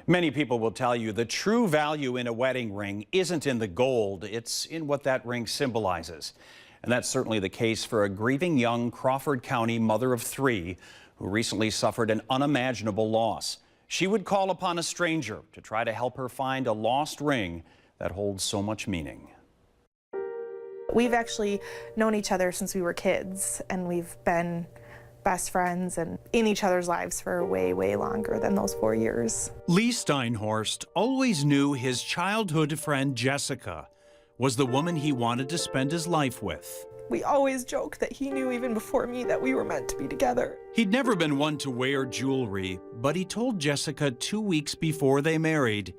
Many people will tell you the true value in a wedding ring isn't in the gold, it's in what that ring symbolizes. And that's certainly the case for a grieving young Crawford County mother of 3 who recently suffered an unimaginable loss. She would call upon a stranger to try to help her find a lost ring that holds so much meaning. We've actually known each other since we were kids, and we've been best friends and in each other's lives for way, way longer than those 4 years. Lee Steinhorst always knew his childhood friend Jessica was the woman he wanted to spend his life with. We always joke that he knew even before me that we were meant to be together. He'd never been one to wear jewelry, but he told Jessica 2 weeks before they married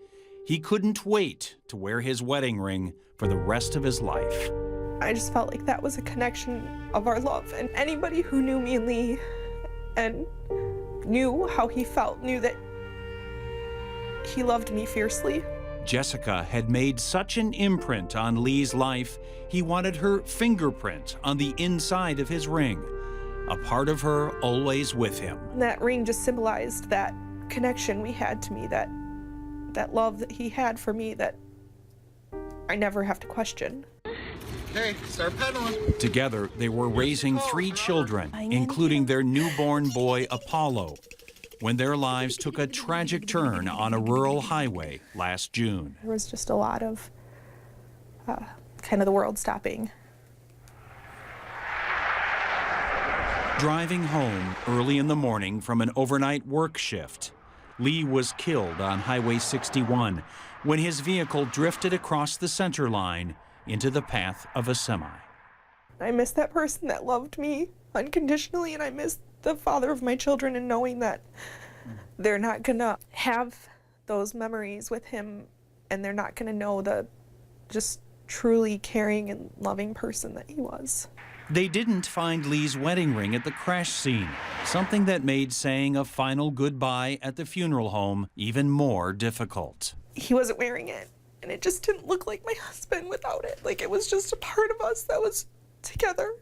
he couldn't wait to wear his wedding ring for the rest of his life. I just felt like that was a connection of our love, and anybody who knew me and Lee and knew how he felt knew that he loved me fiercely. Jessica had made such an imprint on Lee's life, he wanted her fingerprint on the inside of his ring, a part of her always with him. And that ring just symbolized that connection we had to me, that love that he had for me that I never have to question. Okay, start pedaling. Together, they were raising 3 children, including their newborn boy, Apollo, when their lives took a tragic turn on a rural highway last June. There was just a lot of kind of the world stopping. Driving home early in the morning from an overnight work shift, Lee was killed on Highway 61 when his vehicle drifted across the center line into the path of a semi. I miss that person that loved me unconditionally, and I miss the father of my children, and knowing that they're not gonna have those memories with him, and they're not gonna know the just truly caring and loving person that he was. They didn't find Lee's wedding ring at the crash scene, something that made saying a final goodbye at the funeral home even more difficult. He wasn't wearing it, and it just didn't look like my husband without it. Like, it was just a part of us that was together.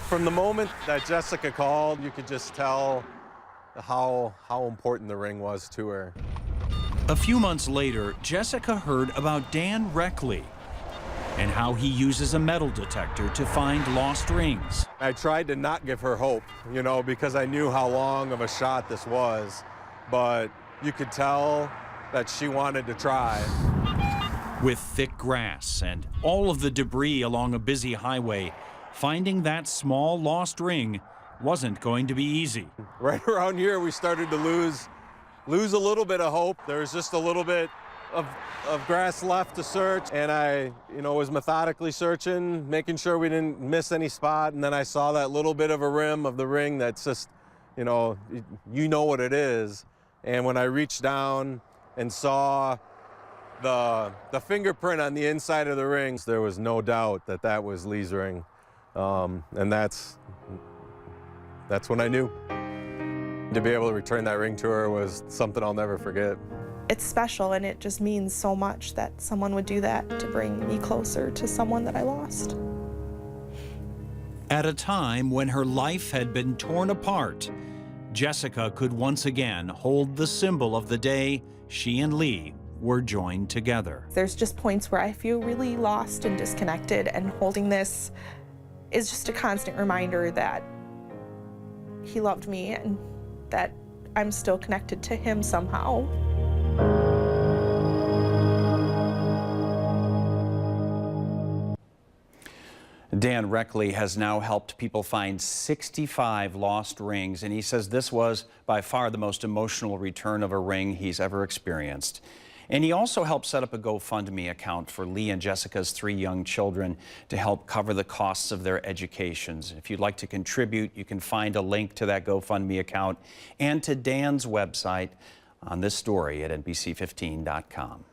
From the moment that Jessica called, you could just tell how important the ring was to her. A few months later, Jessica heard about Dan Reckley and how he uses a metal detector to find lost rings. I tried to not give her hope, you know, because I knew how long of a shot this was, but you could tell that she wanted to try. With thick grass and all of the debris along a busy highway, finding that small lost ring wasn't going to be easy. Right around here, we started to lose a little bit of hope. There was just a little bit of grass left to search, and I, was methodically searching, making sure we didn't miss any spot, and then I saw that little bit of a rim of the ring that's just, you know what it is. And when I reached down and saw the fingerprint on the inside of the rings, there was no doubt that that was Lee's ring. And that's when I knew. To be able to return that ring to her was something I'll never forget. It's special, and it just means so much that someone would do that to bring me closer to someone that I lost. At a time when her life had been torn apart, Jessica could once again hold the symbol of the day she and Lee were joined together. There's just points where I feel really lost and disconnected, and holding this is just a constant reminder that he loved me and that I'm still connected to him somehow. Dan Reckley has now helped people find 65 lost rings, and he says this was by far the most emotional return of a ring he's ever experienced. And he also helped set up a GoFundMe account for Lee and Jessica's 3 young children to help cover the costs of their educations. If you'd like to contribute, you can find a link to that GoFundMe account and to Dan's website on this story at NBC15.com.